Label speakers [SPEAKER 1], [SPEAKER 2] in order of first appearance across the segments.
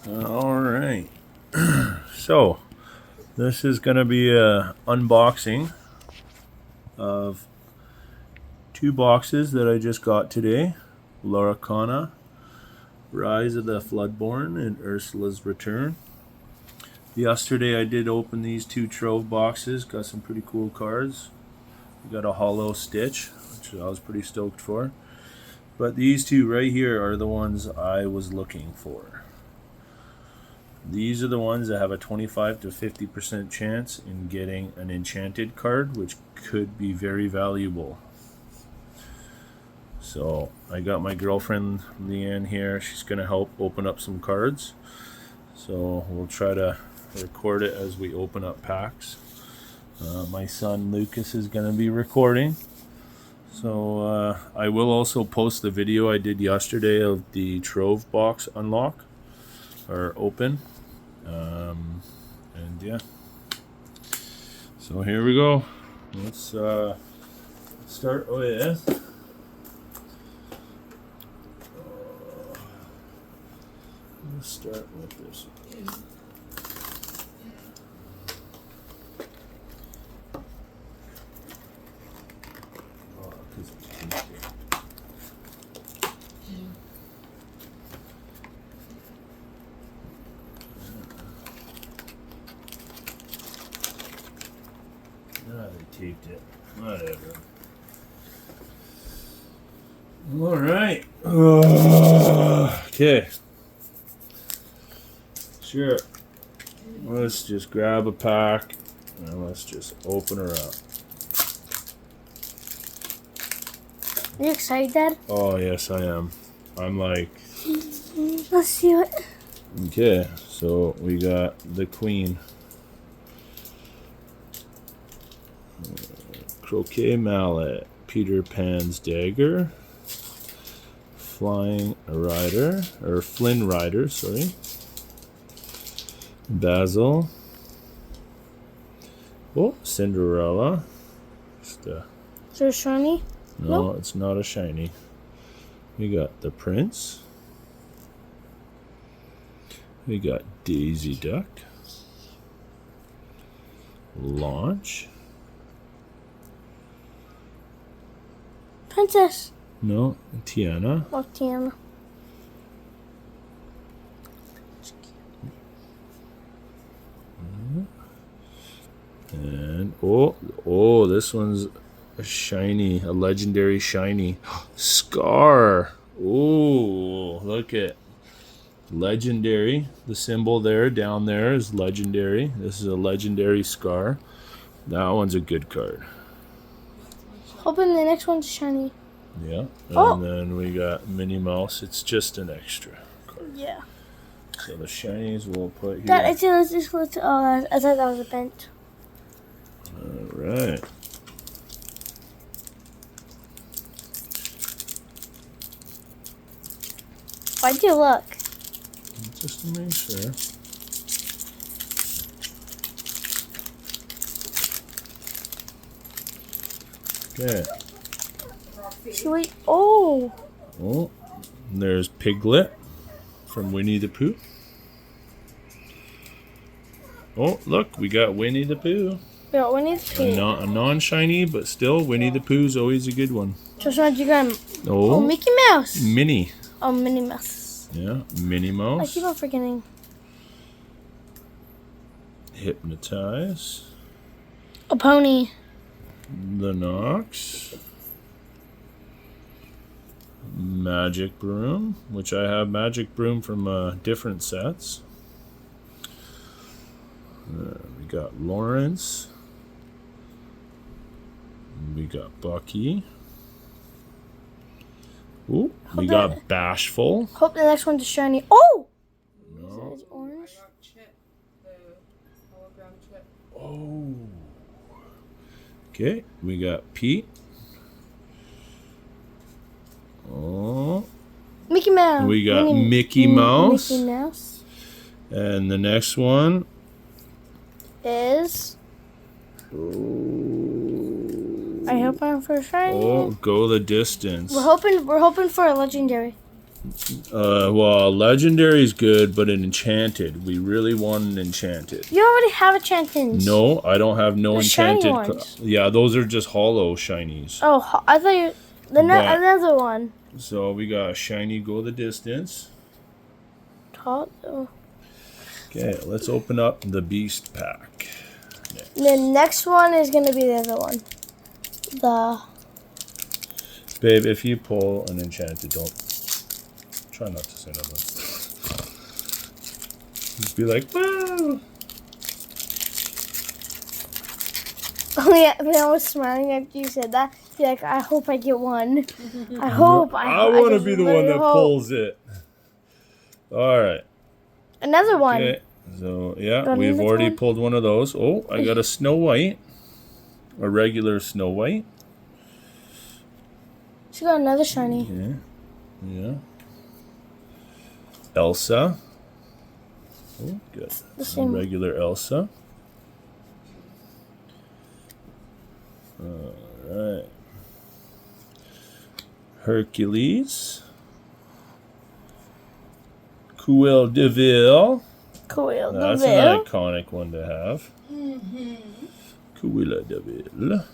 [SPEAKER 1] All right. So, this is going to be a unboxing of two boxes that I just got today. Lorcana, Rise of the Floodborn, and Ursula's Return. Yesterday I did open these two Trove boxes. Got some pretty cool cards. We got a hollow Stitch, which I was pretty stoked for. But these two right here are the ones I was looking for. These are the ones that have a 25 to 50% chance in getting an enchanted card, which could be very valuable. So I got my girlfriend Leanne here. She's going to help open up some cards. So we'll try to record it as we open up packs. My son Lucas is going to be recording. So I will also post the video I did yesterday of the Trove box unlock or open. And yeah, so here we go. Let's start with let's start with this. They taped it. Whatever. All right. Okay. Sure. Let's just grab a pack and let's just open her up.
[SPEAKER 2] Are you excited, Dad?
[SPEAKER 1] Oh, yes, I am. I'm like...
[SPEAKER 2] Let's see it.
[SPEAKER 1] Okay, so we got the Queen. Croquet Mallet. Peter Pan's Dagger. Flying Rider. Or Flynn Rider, sorry. Basil. Oh, Cinderella.
[SPEAKER 2] Is there a shiny?
[SPEAKER 1] No, it's not a shiny. We got the Prince. We got Daisy Duck. Launch.
[SPEAKER 2] Princess.
[SPEAKER 1] No, Tiana.
[SPEAKER 2] Oh, Tiana.
[SPEAKER 1] And this one's a shiny, a legendary shiny. Scar. Oh, look at legendary. The symbol there down there is legendary. This is a legendary Scar. That one's a good card.
[SPEAKER 2] Hoping the next one's shiny.
[SPEAKER 1] Yeah. And then we got Minnie Mouse. It's just an extra card.
[SPEAKER 2] Yeah.
[SPEAKER 1] So the shinies we'll put here.
[SPEAKER 2] Dad, I thought that was a bent.
[SPEAKER 1] All right.
[SPEAKER 2] Why'd you look?
[SPEAKER 1] Just to make sure. Okay.
[SPEAKER 2] Sweet. Oh.
[SPEAKER 1] Oh, there's Piglet from Winnie the Pooh. Oh, look, we got Winnie the Pooh.
[SPEAKER 2] Yeah, Winnie the Pooh.
[SPEAKER 1] A non-shiny, but still, Winnie the Pooh's always a good one.
[SPEAKER 2] Just what you got.
[SPEAKER 1] Oh,
[SPEAKER 2] Mickey Mouse.
[SPEAKER 1] Minnie.
[SPEAKER 2] Oh, Minnie Mouse.
[SPEAKER 1] Yeah, Minnie Mouse.
[SPEAKER 2] I keep on forgetting.
[SPEAKER 1] Hypnotize.
[SPEAKER 2] A pony.
[SPEAKER 1] The Nox. Magic Broom, which I have Magic Broom from different sets. We got Lawrence. We got Bucky. Ooh, we got Bashful.
[SPEAKER 2] Hope the next one's a shiny. Oh!
[SPEAKER 1] No.
[SPEAKER 2] Is it orange?
[SPEAKER 1] Oh. Okay, we got Pete. Oh.
[SPEAKER 2] Mickey Mouse.
[SPEAKER 1] We got Mickey Mouse.
[SPEAKER 2] Mickey Mouse.
[SPEAKER 1] And the next one
[SPEAKER 2] is... I hope I'm for a shiny.
[SPEAKER 1] Oh, Go the Distance.
[SPEAKER 2] We're hoping for a legendary.
[SPEAKER 1] Well, legendary is good, but an enchanted. We really want an enchanted.
[SPEAKER 2] You already have enchantments.
[SPEAKER 1] No, I don't have no
[SPEAKER 2] The shiny
[SPEAKER 1] enchanted.
[SPEAKER 2] ones.
[SPEAKER 1] Yeah, those are just hollow shinies.
[SPEAKER 2] Oh, I thought you.
[SPEAKER 1] But-
[SPEAKER 2] Another one.
[SPEAKER 1] So we got a shiny go the distance.
[SPEAKER 2] Top. Oh.
[SPEAKER 1] Okay, let's open up the beast pack.
[SPEAKER 2] The next one is gonna be the other one.
[SPEAKER 1] Babe, if you pull an enchanted, don't try not to say nothing. Just be like, wow.
[SPEAKER 2] Oh yeah, but I was smiling after you said that. Be like, I hope I get one. I hope.
[SPEAKER 1] I want to
[SPEAKER 2] just
[SPEAKER 1] be the one
[SPEAKER 2] really
[SPEAKER 1] that
[SPEAKER 2] hope.
[SPEAKER 1] pulls it. All right.
[SPEAKER 2] Another one.
[SPEAKER 1] Okay. So yeah,
[SPEAKER 2] Got
[SPEAKER 1] we've
[SPEAKER 2] another
[SPEAKER 1] already
[SPEAKER 2] one?
[SPEAKER 1] pulled one of those. Oh, I got a Snow White, a regular Snow White.
[SPEAKER 2] She got another shiny.
[SPEAKER 1] Yeah. Elsa. Oh, good.
[SPEAKER 2] The
[SPEAKER 1] A
[SPEAKER 2] same.
[SPEAKER 1] regular Elsa. All right. Hercules. Cruella de Vil.
[SPEAKER 2] Cool.
[SPEAKER 1] That's an iconic one to have. Cruella de Vil.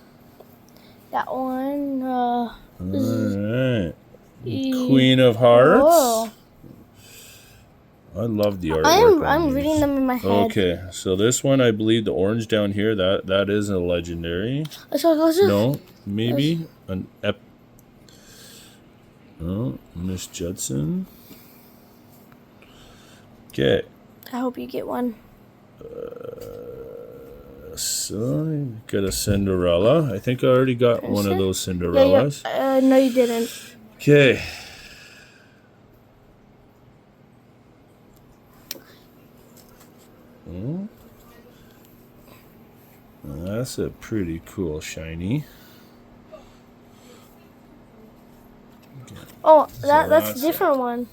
[SPEAKER 2] That one.
[SPEAKER 1] All right.
[SPEAKER 2] E-
[SPEAKER 1] Queen of Hearts.
[SPEAKER 2] Whoa.
[SPEAKER 1] I love the artwork.
[SPEAKER 2] I'm reading them in my head.
[SPEAKER 1] Okay, so this one, I believe the orange down here, that is a legendary.
[SPEAKER 2] Let's go.
[SPEAKER 1] No, maybe an Oh, Miss Judson. Okay,
[SPEAKER 2] I hope you get one.
[SPEAKER 1] so got a Cinderella. I think I already got one of those Cinderellas.
[SPEAKER 2] Yeah. No, you didn't.
[SPEAKER 1] Okay. Oh. That's a pretty cool shiny.
[SPEAKER 2] Oh, that's
[SPEAKER 1] that's
[SPEAKER 2] a different one.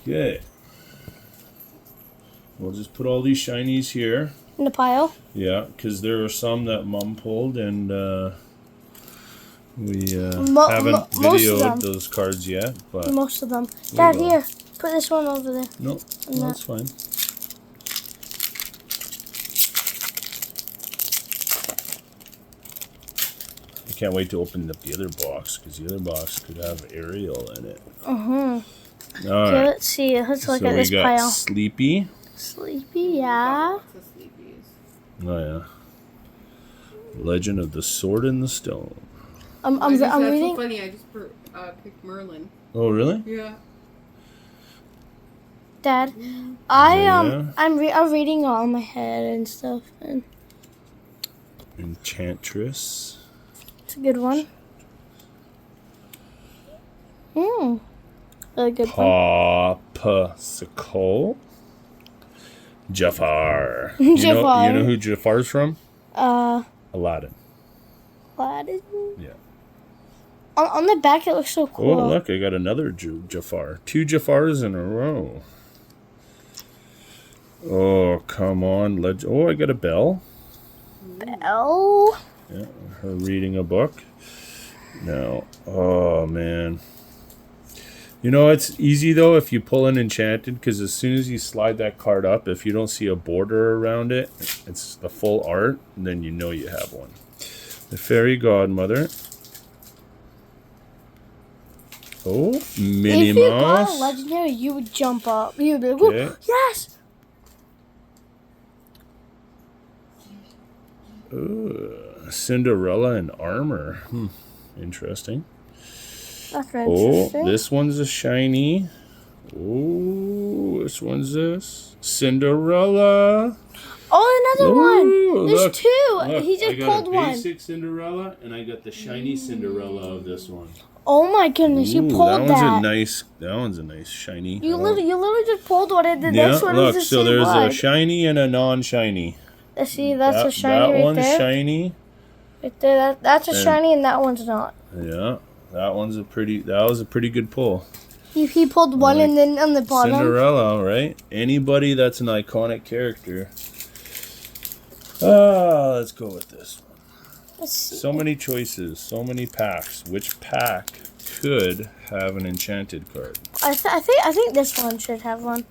[SPEAKER 1] Okay. We'll just put all these shinies here.
[SPEAKER 2] In the pile.
[SPEAKER 1] Yeah, because there are some that Mom pulled, and we haven't
[SPEAKER 2] most of them.
[SPEAKER 1] videoed those cards yet. But
[SPEAKER 2] Most of them.
[SPEAKER 1] we
[SPEAKER 2] Dad,
[SPEAKER 1] will.
[SPEAKER 2] here. Put this one over there.
[SPEAKER 1] No, that's fine. I can't wait to open up the other box, because the other box could have Ariel in it.
[SPEAKER 2] All
[SPEAKER 1] All
[SPEAKER 2] Okay,
[SPEAKER 1] right.
[SPEAKER 2] let's see. Let's look
[SPEAKER 1] So
[SPEAKER 2] at
[SPEAKER 1] we
[SPEAKER 2] this
[SPEAKER 1] got
[SPEAKER 2] pile.
[SPEAKER 1] Sleepy.
[SPEAKER 2] Sleepy, yeah.
[SPEAKER 3] Lots of sleepies.
[SPEAKER 1] Oh yeah. Legend of the Sword and the Stone.
[SPEAKER 2] I'm
[SPEAKER 3] That's
[SPEAKER 2] reading.
[SPEAKER 3] so funny. I just picked Merlin.
[SPEAKER 1] Oh really?
[SPEAKER 3] Yeah.
[SPEAKER 2] Dad,
[SPEAKER 1] Yeah.
[SPEAKER 2] I'm reading all in my head and stuff, and
[SPEAKER 1] Enchantress.
[SPEAKER 2] it's a good one. Really good one.
[SPEAKER 1] Popsicle. Jafar. You
[SPEAKER 2] Jafar.
[SPEAKER 1] know who Jafar's from? Aladdin.
[SPEAKER 2] Aladdin.
[SPEAKER 1] Yeah.
[SPEAKER 2] On the back, it looks so cool.
[SPEAKER 1] Oh, look, I got another Jafar. 2 Jafars in a row. Oh, come on. Oh, I got a Belle.
[SPEAKER 2] Belle.
[SPEAKER 1] Yeah, her reading a book. No. Oh, man. You know, it's easy, though, if you pull an enchanted, because as soon as you slide that card up, if you don't see a border around it, it's the full art, then you know you have one. The Fairy Godmother. Oh, Minnie
[SPEAKER 2] If you got a
[SPEAKER 1] Mouse.
[SPEAKER 2] legendary, you would jump up. You would be like,
[SPEAKER 1] Okay.
[SPEAKER 2] "Whoa, yes!"
[SPEAKER 1] Cinderella in armor. Interesting.
[SPEAKER 2] That's very
[SPEAKER 1] Oh,
[SPEAKER 2] interesting.
[SPEAKER 1] this one's a shiny. Oh, this one's this. Cinderella.
[SPEAKER 2] Oh, another
[SPEAKER 1] Ooh,
[SPEAKER 2] one. There's
[SPEAKER 1] look,
[SPEAKER 2] two.
[SPEAKER 1] Look,
[SPEAKER 2] He
[SPEAKER 1] I
[SPEAKER 2] just
[SPEAKER 1] got
[SPEAKER 2] pulled
[SPEAKER 1] a
[SPEAKER 2] one.
[SPEAKER 1] basic Cinderella, and I got the shiny Cinderella of this one.
[SPEAKER 2] Oh my goodness, you
[SPEAKER 1] Ooh,
[SPEAKER 2] pulled that.
[SPEAKER 1] That one's a nice shiny.
[SPEAKER 2] You
[SPEAKER 1] Oh.
[SPEAKER 2] literally just pulled one, and the
[SPEAKER 1] Yeah,
[SPEAKER 2] next one
[SPEAKER 1] look,
[SPEAKER 2] is the
[SPEAKER 1] so
[SPEAKER 2] same
[SPEAKER 1] there's
[SPEAKER 2] blood.
[SPEAKER 1] a shiny and a non-shiny.
[SPEAKER 2] See, that's a shiny
[SPEAKER 1] that
[SPEAKER 2] right
[SPEAKER 1] one's
[SPEAKER 2] there.
[SPEAKER 1] shiny.
[SPEAKER 2] Right there, that's a
[SPEAKER 1] And-
[SPEAKER 2] shiny, and that one's not.
[SPEAKER 1] Yeah, that was a pretty good pull.
[SPEAKER 2] He pulled one,
[SPEAKER 1] Like
[SPEAKER 2] and then on the bottom.
[SPEAKER 1] Cinderella, right? Anybody that's an iconic character. Let's go with this one.
[SPEAKER 2] Let's see.
[SPEAKER 1] So many choices, so many packs. Which pack could have an enchanted card?
[SPEAKER 2] I think this one should have one.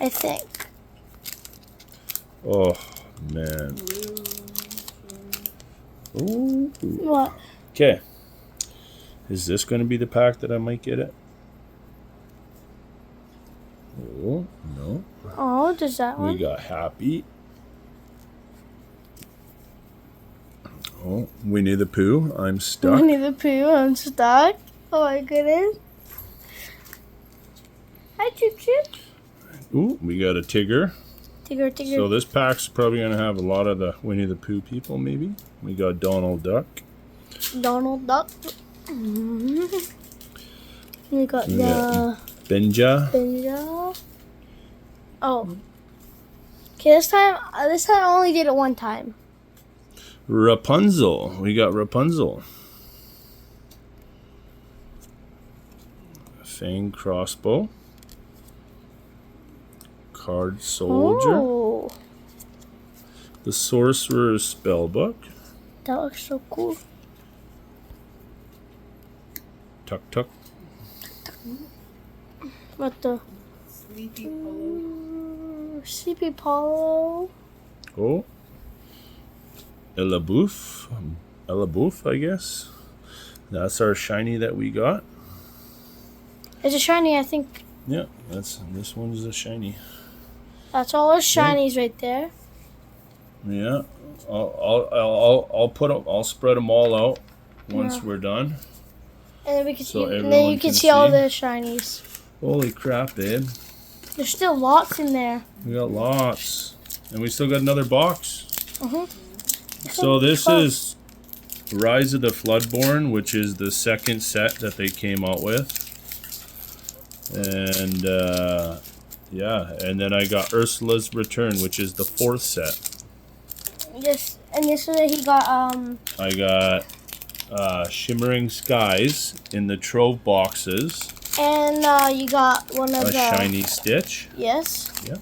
[SPEAKER 2] I think.
[SPEAKER 1] Oh man. Ooh.
[SPEAKER 2] What?
[SPEAKER 1] Okay. Is this going to be the pack that I might get it? Oh no.
[SPEAKER 2] Oh, does that
[SPEAKER 1] We
[SPEAKER 2] one?
[SPEAKER 1] got Happy. Oh, Winnie the Pooh. I'm stuck.
[SPEAKER 2] Winnie the Pooh. I'm stuck. Oh my goodness. Hi, Chip Chip.
[SPEAKER 1] Ooh, we got a Tigger.
[SPEAKER 2] Tigger, Tigger.
[SPEAKER 1] So this pack's probably going to have a lot of the Winnie the Pooh people, maybe. We got Donald Duck.
[SPEAKER 2] Donald Duck. We got
[SPEAKER 1] We
[SPEAKER 2] the
[SPEAKER 1] got Benja.
[SPEAKER 2] Benja. Oh. Okay, this time I only did it one time.
[SPEAKER 1] Rapunzel. We got Rapunzel. Fang Crossbow. Card Soldier.
[SPEAKER 2] Oh,
[SPEAKER 1] The Sorcerer's Spellbook.
[SPEAKER 2] that looks so cool.
[SPEAKER 1] Tuk Tuk.
[SPEAKER 2] What the?
[SPEAKER 3] Sleepy Hollow.
[SPEAKER 2] Sleepy Hollow.
[SPEAKER 1] Oh. Elaboof. Elaboof, I guess. That's our shiny that we got.
[SPEAKER 2] It's a shiny, I think.
[SPEAKER 1] Yeah, this one's a shiny.
[SPEAKER 2] That's all our shinies right there.
[SPEAKER 1] Yeah, I'll spread them all out once
[SPEAKER 2] Yeah.
[SPEAKER 1] we're done.
[SPEAKER 2] And then we can
[SPEAKER 1] So
[SPEAKER 2] and then
[SPEAKER 1] everyone
[SPEAKER 2] you can
[SPEAKER 1] can
[SPEAKER 2] see all
[SPEAKER 1] see.
[SPEAKER 2] the shinies.
[SPEAKER 1] Holy crap, babe!
[SPEAKER 2] There's still lots in there.
[SPEAKER 1] We got lots, and we still got another box.
[SPEAKER 2] Mhm.
[SPEAKER 1] So this is Rise of the Floodborn, which is the second set that they came out with, and yeah, and then I got Ursula's Return, which is the fourth set.
[SPEAKER 2] Yes, and yesterday he got
[SPEAKER 1] I got Shimmering Skies in the Trove boxes.
[SPEAKER 2] and you got one of
[SPEAKER 1] A
[SPEAKER 2] the
[SPEAKER 1] shiny Stitch.
[SPEAKER 2] Yes.
[SPEAKER 1] Yeah.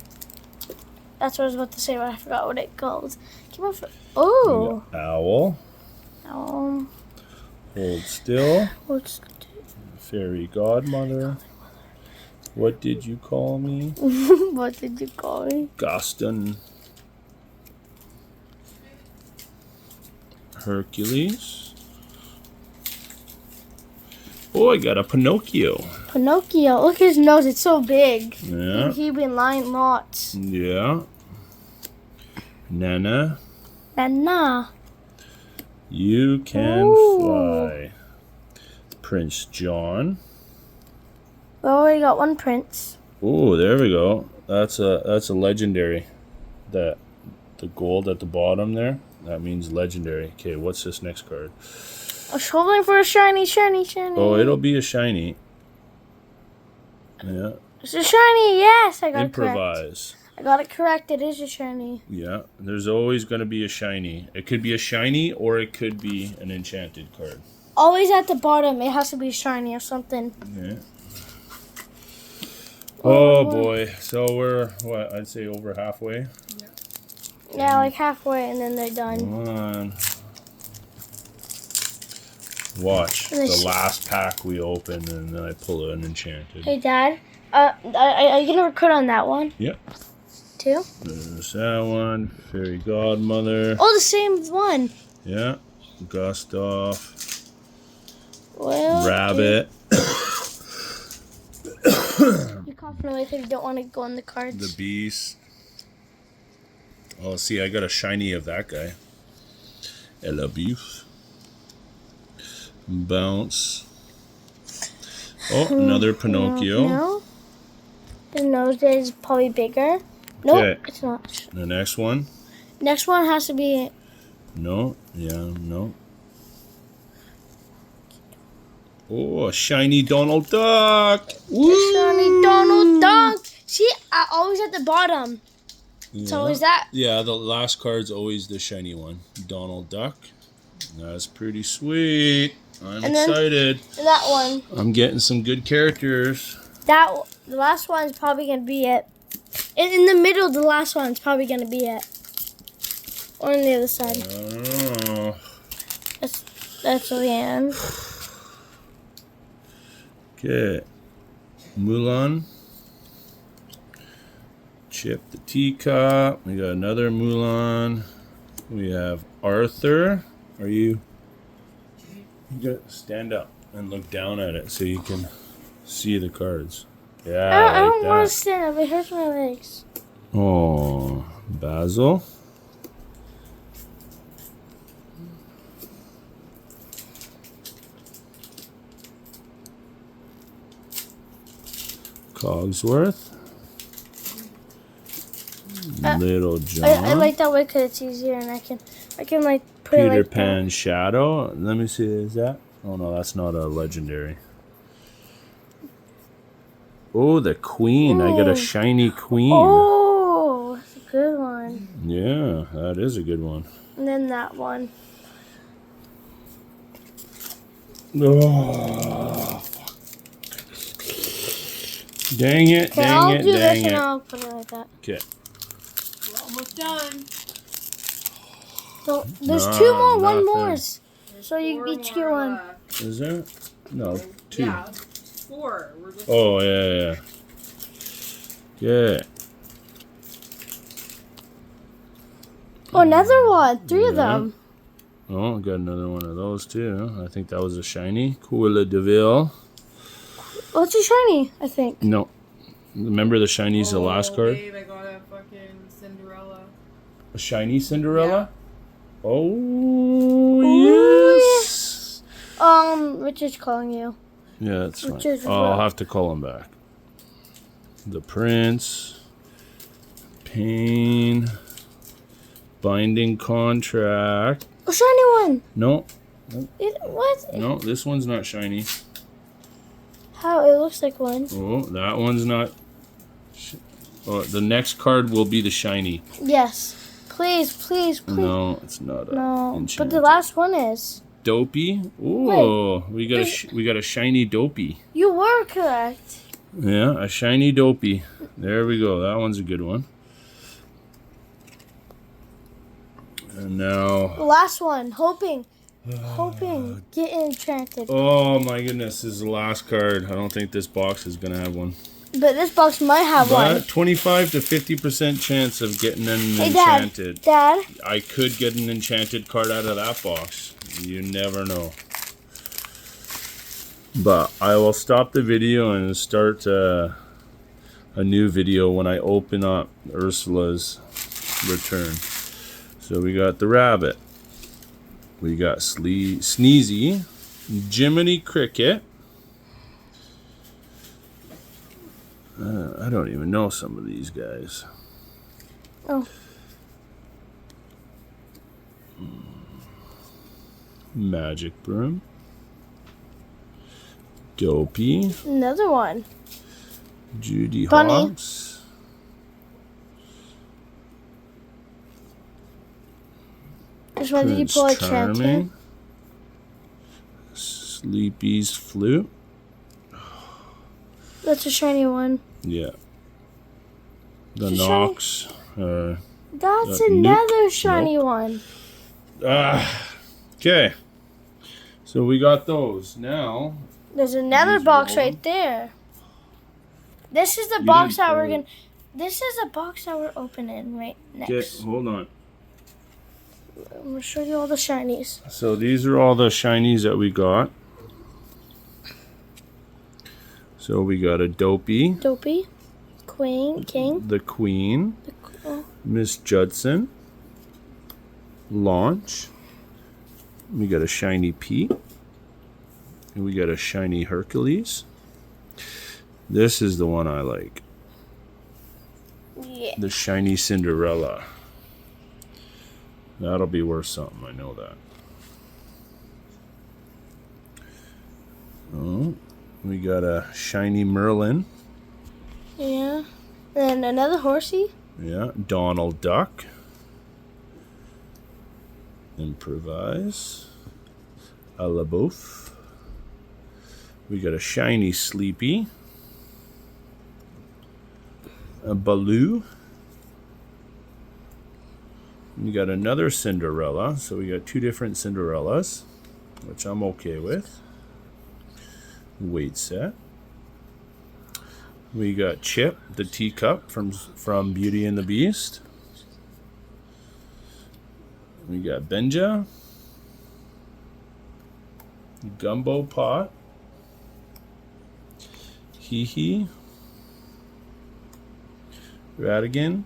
[SPEAKER 2] That's what I was about to say, but I forgot what it called. Came out for
[SPEAKER 1] We
[SPEAKER 2] oh.
[SPEAKER 1] got Owl. Hold Still.
[SPEAKER 2] What's
[SPEAKER 1] Fairy Godmother. What did you call me?
[SPEAKER 2] what did you call me?
[SPEAKER 1] Gaston. Hercules. Oh, I got a Pinocchio.
[SPEAKER 2] Pinocchio. Look at his nose. It's so big.
[SPEAKER 1] Yeah.
[SPEAKER 2] He's been lying lots.
[SPEAKER 1] Yeah. Nana.
[SPEAKER 2] And nah.
[SPEAKER 1] You Can
[SPEAKER 2] Ooh.
[SPEAKER 1] Fly. Prince John.
[SPEAKER 2] We already got one prince.
[SPEAKER 1] Oh, there we go. That's a legendary. The gold at the bottom there. That means legendary. Okay, what's this next card?
[SPEAKER 2] I was hoping for a shiny.
[SPEAKER 1] Oh, it'll be a shiny. Yeah.
[SPEAKER 2] It's a shiny. Yes, I got it correct.
[SPEAKER 1] Improvise.
[SPEAKER 2] I got it correct. It is a shiny.
[SPEAKER 1] Yeah. There's always going to be a shiny. It could be a shiny or it could be an enchanted card.
[SPEAKER 2] Always at the bottom. It has to be shiny or something.
[SPEAKER 1] Yeah. Oh boy. So we're what? I'd say over halfway.
[SPEAKER 2] Yeah, like halfway, and then they're done.
[SPEAKER 1] Come on. Watch the last pack we open, and then I pull an enchanted.
[SPEAKER 2] Hey, Dad. Are you gonna record on that one
[SPEAKER 1] Yep.
[SPEAKER 2] too?
[SPEAKER 1] There's that one. Fairy Godmother.
[SPEAKER 2] Oh, the same one.
[SPEAKER 1] Yeah. Gustav.
[SPEAKER 2] Well,
[SPEAKER 1] Rabbit.
[SPEAKER 2] You coughing away because you don't want to go on the cards.
[SPEAKER 1] The Beast. Oh, see, I got a shiny of that guy. Ella Beef. Bounce. Oh, another Pinocchio.
[SPEAKER 2] No. His nose is probably bigger. Nope,
[SPEAKER 1] Okay.
[SPEAKER 2] it's not.
[SPEAKER 1] The next one.
[SPEAKER 2] Next one has to be.
[SPEAKER 1] No. Yeah, no. Oh, a shiny Donald Duck. Woo!
[SPEAKER 2] Shiny Donald Duck. See, always at the bottom. So
[SPEAKER 1] Yeah.
[SPEAKER 2] is that?
[SPEAKER 1] Yeah, the last card's always the shiny one. Donald Duck. That's pretty sweet. I'm
[SPEAKER 2] And then-
[SPEAKER 1] excited.
[SPEAKER 2] That one.
[SPEAKER 1] I'm getting some good characters.
[SPEAKER 2] The last one is probably gonna be it. In the middle, the last one is probably gonna be it. Or on the other side.
[SPEAKER 1] I don't know.
[SPEAKER 2] That's Leanne.
[SPEAKER 1] Okay. Mulan. Chip the teacup. We got another Mulan. We have Arthur. Are you? You gotta stand up and look down at it so you can see the cards. Yeah,
[SPEAKER 2] I
[SPEAKER 1] like
[SPEAKER 2] don't want
[SPEAKER 1] that.
[SPEAKER 2] to stand up. It hurts my legs.
[SPEAKER 1] Oh, Basil. Cogsworth. Little John.
[SPEAKER 2] I like that way because it's easier and I can like put it
[SPEAKER 1] Peter
[SPEAKER 2] like
[SPEAKER 1] Pan Shadow. Let me see, is that? Oh no, that's not a legendary. Oh, the Queen. I got a
[SPEAKER 2] Ooh.
[SPEAKER 1] shiny Queen.
[SPEAKER 2] Oh, that's a good one.
[SPEAKER 1] Yeah, that is a good one.
[SPEAKER 2] And then that one.
[SPEAKER 1] Oh, dang it,
[SPEAKER 2] Okay,
[SPEAKER 1] dang
[SPEAKER 2] I'll
[SPEAKER 1] it,
[SPEAKER 2] do this
[SPEAKER 1] dang
[SPEAKER 2] and
[SPEAKER 1] it.
[SPEAKER 2] I'll put it like that.
[SPEAKER 1] Okay.
[SPEAKER 3] We're almost done.
[SPEAKER 2] So there's
[SPEAKER 1] No,
[SPEAKER 2] two more, one
[SPEAKER 1] nothing.
[SPEAKER 2] more. So you
[SPEAKER 3] Four
[SPEAKER 2] each
[SPEAKER 3] more
[SPEAKER 2] get one.
[SPEAKER 3] left.
[SPEAKER 1] Is there? No, two.
[SPEAKER 3] Yeah, 4. We're just
[SPEAKER 1] Oh, yeah. Yeah.
[SPEAKER 2] Oh, another one. 3 of
[SPEAKER 1] Yeah.
[SPEAKER 2] them.
[SPEAKER 1] Oh, got another one of those too. I think that was a shiny. Cruella de Vil.
[SPEAKER 2] Oh, it's a shiny, I think.
[SPEAKER 1] No. Remember the shinies, the last card?
[SPEAKER 3] Babe, I got a fucking Cinderella.
[SPEAKER 1] A shiny Cinderella? Oh,
[SPEAKER 2] Ooh,
[SPEAKER 1] yes.
[SPEAKER 2] Richard's calling you.
[SPEAKER 1] Yeah, that's fine.
[SPEAKER 2] Richard's as
[SPEAKER 1] Oh, I'll
[SPEAKER 2] well.
[SPEAKER 1] have to call him back. The Prince. Pain. Binding Contract.
[SPEAKER 2] Oh, shiny one.
[SPEAKER 1] No,
[SPEAKER 2] What?
[SPEAKER 1] no, this one's not shiny.
[SPEAKER 2] How? It looks like one.
[SPEAKER 1] Oh, that one's not. Oh, the next card will be the shiny.
[SPEAKER 2] Yes. Please, please, please.
[SPEAKER 1] No, it's not a
[SPEAKER 2] No. But
[SPEAKER 1] enchanted.
[SPEAKER 2] the last one is.
[SPEAKER 1] Dopey. Oh, we got a shiny Dopey.
[SPEAKER 2] You were correct.
[SPEAKER 1] Yeah, a shiny Dopey. There we go. That one's a good one. And now,
[SPEAKER 2] The last one. Hoping. Get enchanted.
[SPEAKER 1] oh my goodness, this is the last card. I don't think this box is gonna have one.
[SPEAKER 2] But this box might have one.
[SPEAKER 1] But 25 to 50% chance of getting an
[SPEAKER 2] Hey, Dad.
[SPEAKER 1] enchanted.
[SPEAKER 2] Dad.
[SPEAKER 1] I could get an enchanted card out of that box. You never know. But I will stop the video and start a new video when I open up Ursula's return. So we got the rabbit. We got Sneezy, Jiminy Cricket. I don't even know some of these guys.
[SPEAKER 2] Oh.
[SPEAKER 1] Magic Broom. Dopey.
[SPEAKER 2] Another one.
[SPEAKER 1] Judy
[SPEAKER 2] Bunny.
[SPEAKER 1] Hawks.
[SPEAKER 2] Which one did you
[SPEAKER 1] Prince
[SPEAKER 2] pull a enchanted?
[SPEAKER 1] Charming. Sleepy's Flute.
[SPEAKER 2] That's a shiny one.
[SPEAKER 1] Yeah. The
[SPEAKER 2] It's a
[SPEAKER 1] Nox.
[SPEAKER 2] That's
[SPEAKER 1] Nope.
[SPEAKER 2] another shiny one.
[SPEAKER 1] Okay. So we got those. Now,
[SPEAKER 2] There's another
[SPEAKER 1] These
[SPEAKER 2] box
[SPEAKER 1] roll.
[SPEAKER 2] right there. This is the
[SPEAKER 1] You
[SPEAKER 2] box
[SPEAKER 1] didn't
[SPEAKER 2] that we're
[SPEAKER 1] pull
[SPEAKER 2] gonna. This is the box that we're opening right
[SPEAKER 1] okay,
[SPEAKER 2] next.
[SPEAKER 1] hold on.
[SPEAKER 2] I'm gonna show you all the shinies.
[SPEAKER 1] So these are all the shinies that we got. So we got a Dopey,
[SPEAKER 2] Dopey, Queen, King.
[SPEAKER 1] the Queen,
[SPEAKER 2] Oh,
[SPEAKER 1] Miss Judson, Launch. We got a shiny Pete. And we got a shiny Hercules. This is the one I like.
[SPEAKER 2] yeah.
[SPEAKER 1] The shiny Cinderella. That'll be worth something, I know that. Oh, we got a shiny Merlin.
[SPEAKER 2] Yeah. And another horsey.
[SPEAKER 1] Yeah, Donald Duck. Improvise. A LaBeouf. We got a shiny Sleepy. A Baloo. We got another Cinderella. So we got two different Cinderellas. which I'm okay with. Weight set. We got Chip, the teacup from Beauty and the Beast. We got Benja, Gumbo Pot, Hee Hee, Radigan.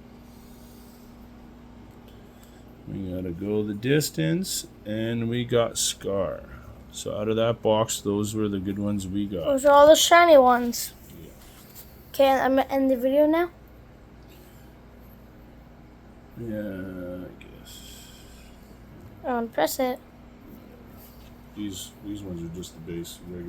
[SPEAKER 1] We gotta go the distance, and we got Scar. So out of that box, those were the good ones we got.
[SPEAKER 2] Those are all the shiny ones. Okay, I'm gonna end the video now.
[SPEAKER 1] Yeah, I guess.
[SPEAKER 2] Press it.
[SPEAKER 1] These ones are just the base regular.